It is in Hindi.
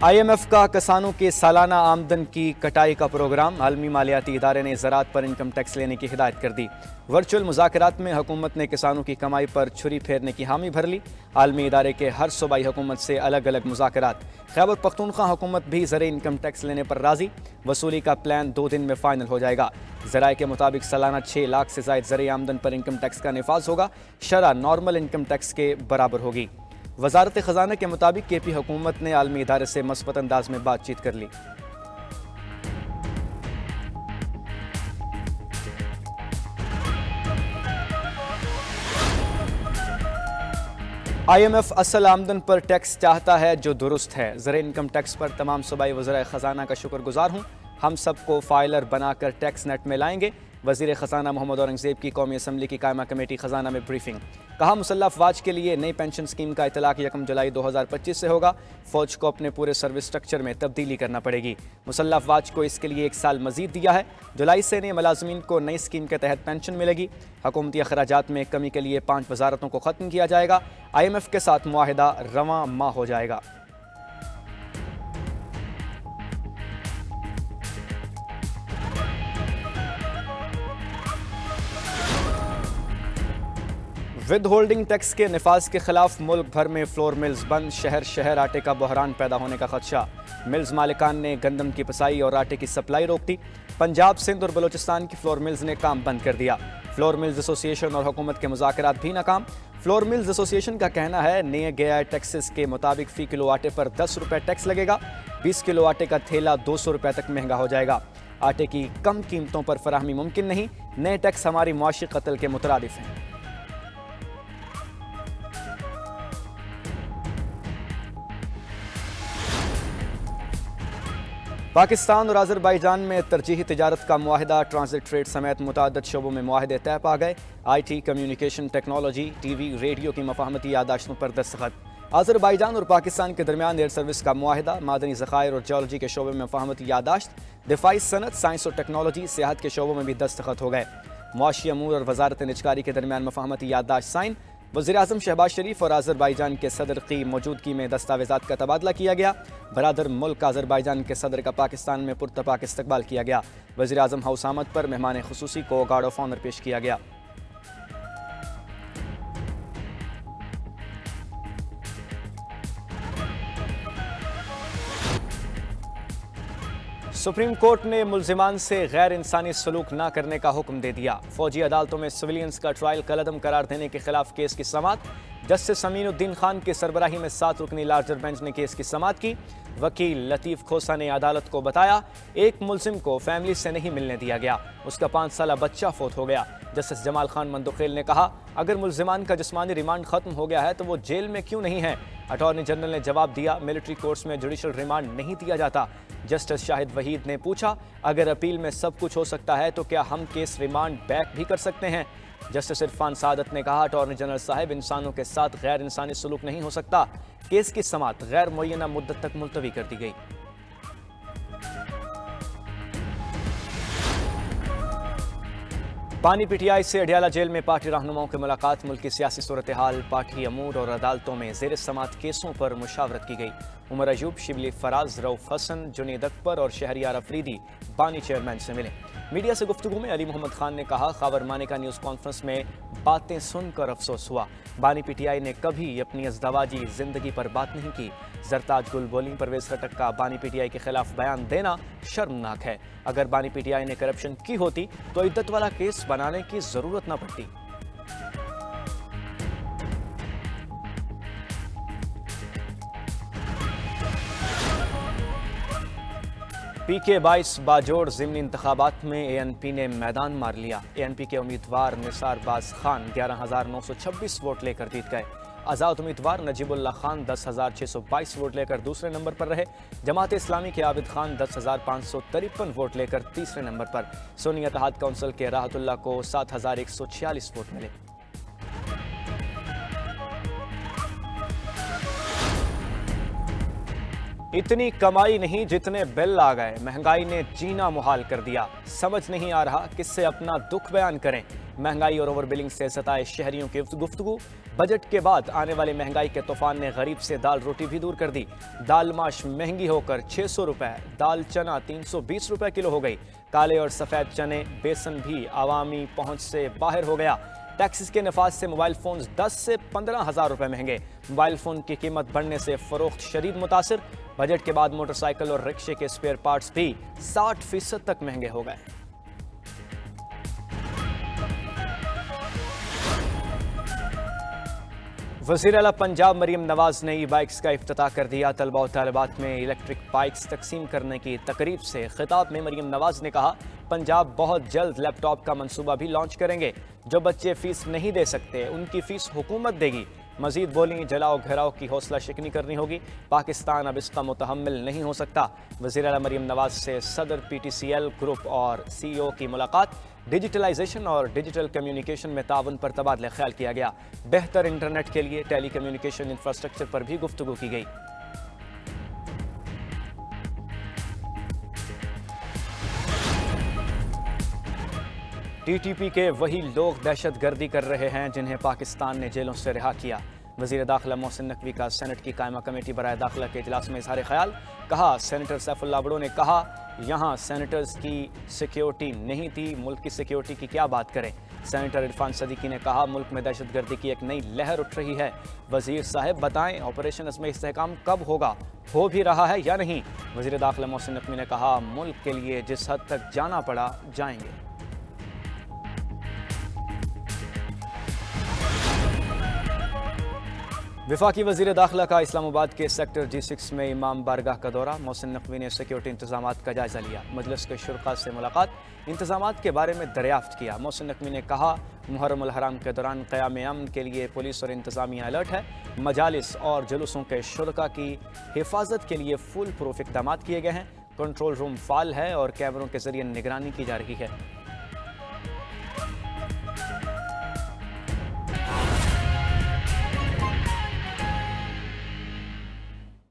IMF का किसानों के सालाना आमदन की कटाई का प्रोग्राम। आलमी मालियाती इदारे ने ज़राअत पर इनकम टैक्स लेने की हिदायत कर दी। वर्चुअल मुज़ाकरात में हुकूमत ने किसानों की कमाई पर छुरी फेरने की हामी भर ली। आलमी इदारे के हर सूबाई हुकूमत से अलग अलग मुज़ाकरात। खैबर पख्तूनख्वा हुकूमत भी ज़र इनकम टैक्स लेने पर राजी। वसूली का प्लान 2 दिन में फाइनल हो जाएगा। ज़राए के मुताबिक सालाना 6 लाख से ज़ायद ज़र आमदन पर इनकम टैक्स का निफाज होगा। शरह नॉर्मल इनकम टैक्स के बराबर होगी। वजारत खजाना के मुताबिक KP हुकूमत ने आलमी इदारे से मस्बत अंदाज में बातचीत कर ली। IMF असल आमदन पर टैक्स चाहता है जो दुरुस्त है। ज़र इनकम टैक्स पर तमाम सूबाई वज़राए खजाना का शुक्रगुजार हूँ। हम सबको फाइलर बनाकर टैक्स नेट में लाएंगे। वज़ीर ख़जाना मोहम्मद औरंगज़ेब की कौमी असम्बली की कायमा कमेटी ख़जाना में ब्रीफिंग। कहा मुसल्लह अफवाज के लिए नई पेंशन स्कीम का इतलाक़ 1 जुलाई 2025 से होगा। फ़ौज को अपने पूरे सर्विस स्ट्रक्चर में तब्दीली करना पड़ेगी। मुसल्लह अफवाज को इसके लिए 1 साल मजीद दिया है। जुलाई से नए मुलाज़मीन को नई स्कीम के तहत पेंशन मिलेगी। हुकूमती अखराजात में कमी के लिए 5 वजारतों को ख़त्म किया जाएगा। IMF के साथ मुआहिदा रवां माह हो जाएगा। विद होल्डिंग टैक्स के निफाज के खिलाफ मुल्क भर में फ्लोर मिल्स बंद। शहर शहर आटे का बहरान पैदा होने का खदशा। मिल्स मालिकान ने गंदम की पिसाई और आटे की सप्लाई रोक दी। पंजाब, सिंध और बलूचिस्तान की फ्लोर मिल्स ने काम बंद कर दिया। फ्लोर मिल्स एसोसिएशन और हुकूमत के मुज़ाकरात भी नाकाम। फ्लोर मिल्स एसोसिएशन का कहना है नए गए टैक्सेस के मुताबिक फ़ी किलो आटे पर 10 रुपये टैक्स लगेगा। 20 किलो आटे का थैला 200 रुपये तक महंगा हो जाएगा। आटे की कम कीमतों पर फराहमी मुमकिन नहीं। नए टैक्स हमारी मुआशी कत्ल के मुतरादिफ हैं। पाकिस्तान और अज़रबैजान में तरजीही तिजारत का मुआहिदा। ट्रांजिट ट्रेड समेत मुतअद्दिद शोबों में मुआहिदे तय पा गए। IT, communication technology, TV, radio की मफाहमती यादाश्तों पर दस्तखत। अज़रबैजान और पाकिस्तान के दरमियान एयर सर्विस का मुआहिदा। मादनी ज़खायर और जियोलॉजी के शोबे में मफाहमती यादाश्त। दिफाई सनत, साइंस और टेक्नोलॉजी, सेहत के शोबों में भी दस्तखत हो गए। मुआशी अमूर और वजारत निजकारी के दरमियान मफाहमती यादाश्त साइन। वज़ीर-ए-आज़म शहबाज शरीफ और अज़रबैजान के सदर की मौजूदगी में दस्तावेज़ात का तबादला किया गया। बरादर मुल्क अज़रबैजान के सदर का पाकिस्तान में पुरतपाक इस्तकबाल किया गया। वज़ीर-ए-आज़म हाउस आमद पर मेहमान खुसूसी को गार्ड ऑफ ऑनर पेश किया गया। सुप्रीम कोर्ट ने मुल्जिमान से गैर इंसानी सलूक न करने का हुक्म दे दिया। फौजी अदालतों में सिविलियंस का ट्रायल कलअदम करार देने के खिलाफ केस की समाअत। जस्टिस अमीनुद्दीन खान की सरबराही में 7 रुकनी लार्जर बेंच ने केस की समाअत की। वकील लतीफ़ खोसा ने अदालत को बताया एक मुल्जिम को फैमिली से नहीं मिलने दिया गया, उसका 5 साला बच्चा फौत हो गया। जस्टिस जमाल खान मंदुखेल ने कहा अगर मुल्जिमान का जिस्मानी रिमांड खत्म हो गया है तो वो जेल में क्यों नहीं है। अटॉर्नी जनरल ने जवाब दिया मिलिट्री कोर्ट्स में जुडिशल रिमांड नहीं दिया जाता। जस्टिस शाहिद वहीद ने पूछा अगर अपील में सब कुछ हो सकता है तो क्या हम केस रिमांड बैक भी कर सकते हैं। जस्टिस इरफान सादत ने कहा अटॉर्नी जनरल साहब इंसानों के साथ गैर इंसानी सलूक नहीं हो सकता। केस की समाअत गैर मुअय्यना मुद्दत तक मुलतवी कर दी गई। पानी PTI से अडियाला जेल में पार्टी रहनुमाओं की मुलाकात। मुल्क की सियासी सूरत हाल, पार्टी अमूर और अदालतों में ज़ेर समाअत केसों पर मुशावरत की गई। उमर अयूब, शिबली फराज, रऊफ हसन, जुनीद अकबर और शहरियार अफरीदी बानी चेयरमैन से मिले। मीडिया से गुफ्तगू में अली मोहम्मद खान ने कहा खबर मानिका न्यूज़ कॉन्फ्रेंस में बातें सुनकर अफसोस हुआ। बानी PTI ने कभी अपनी अज़दवाजी ज़िंदगी पर बात नहीं की। जरताज गुल बोलिंग, परवेज़ खटक का बानी PTI के खिलाफ बयान देना शर्मनाक है। अगर बानी PTI ने करप्शन की होती तो इद्दत वाला केस बनाने की ज़रूरत न पड़ती। PK 22 बाजोड़ ज़िमनी इंतखाबात में ANP ने मैदान मार लिया। ANP के उम्मीदवार निसार बाज खान 11,926 वोट लेकर जीत गए। आज़ाद उम्मीदवार नजीबुल्लाह खान 10,622 वोट लेकर दूसरे नंबर पर रहे। जमात इस्लामी के आबिद खान 10,553 वोट लेकर तीसरे नंबर पर। सुन्नी इत्तेहाद काउंसिल के राहतुल्लाह को 7,146 वोट मिले। इतनी कमाई नहीं जितने बिल आ गए। महंगाई ने जीना मुहाल कर दिया। समझ नहीं आ रहा किससे अपना दुख बयान करें। महंगाई और ओवर बिलिंग से सताए शहरियों की गुफ्तगू। बजट के बाद आने वाली महंगाई के तूफान ने गरीब से दाल रोटी भी दूर कर दी। दाल माश महंगी होकर 600 रुपए, दाल चना 320 रुपए किलो हो गई। काले और सफेद चने, बेसन भी आवामी पहुंच से बाहर हो गया। टैक्सेस के नफाज से मोबाइल फोन 10 से 15 हज़ार रुपए महंगे। मोबाइल फोन की कीमत बढ़ने से फरोख्त शदीद मुतासिर। बजट के बाद मोटरसाइकिल और रिक्शे के स्पेयर पार्ट्स भी 60% तक महंगे हो गए। वज़ीर आला पंजाब मरीम नवाज ने ई बाइक्स का इफ्तिताह कर दिया। तलबा और तालिबात में इलेक्ट्रिक बाइक्स तकसीम करने की तकरीब से खिताब में मरीम नवाज ने कहा, पंजाब बहुत जल्द लैपटॉप का मंसूबा भी लॉन्च करेंगे। जो बच्चे फीस नहीं दे सकते उनकी फीस हुकूमत देगी। मजीद बोली, जलाओ घराव की हौसला शिकनी करनी होगी। पाकिस्तान अब इसका मुतहम्मिल नहीं हो सकता। वज़ीर आला मरीम नवाज से सदर PTCL ग्रुप और CEO की मुलाकात। डिजिटलाइजेशन और डिजिटल कम्युनिकेशन में ताउन पर तबादला ख्याल किया गया। बेहतर इंटरनेट के लिए टेली कम्युनिकेशन इंफ्रास्ट्रक्चर पर भी गुफ्तगू की गई। TTP के वही लोग दहशतगर्दी कर रहे हैं जिन्हें पाकिस्तान ने जेलों से रिहा किया। वज़ीर दाखिला मोहसिन नकवी का सेनेट की कायमा कमेटी बराए दाखिला के इजलास में इजहार ख्याल। कहा, सेनेटर सैफुल्लाह बड़ो ने कहा, यहाँ सेनेटर्स की सिक्योरिटी नहीं थी, मुल्क की सिक्योरिटी की क्या बात करें। सेनेटर इरफान सदीकी ने कहा, मुल्क में दहशतगर्दी की एक नई लहर उठ रही है। वज़ीर साहब बताएं, ऑपरेशन अज़्म इस्तेहकाम कब होगा, हो भी रहा है या नहीं। वज़ीर दाखिला मोहसिन नकवी ने कहा, मुल्क के लिए जिस हद तक जाना पड़ा जाएंगे। वफाकी वज़ीर दाखिला का इस्लामाबाद के सेक्टर G6 में इमाम बारगाह का दौरा। मोहसिन नकवी ने सिक्योरिटी इंतजामात का जायजा लिया। मजलिस के शुरका से मुलाकात, इंतजामात के बारे में दरियाफ्त किया। मोहसिन नकवी ने कहा, मुहर्रम उल हराम के दौरान क़याम अमन के लिए पुलिस और इंतजामिया अलर्ट है। मजालिस और जुलूसों के शुरका की हिफाजत के लिए फुल प्रूफ इक़दामात किए गए हैं। कंट्रोल रूम फाल है और कैमरों के जरिए निगरानी की जा रही है।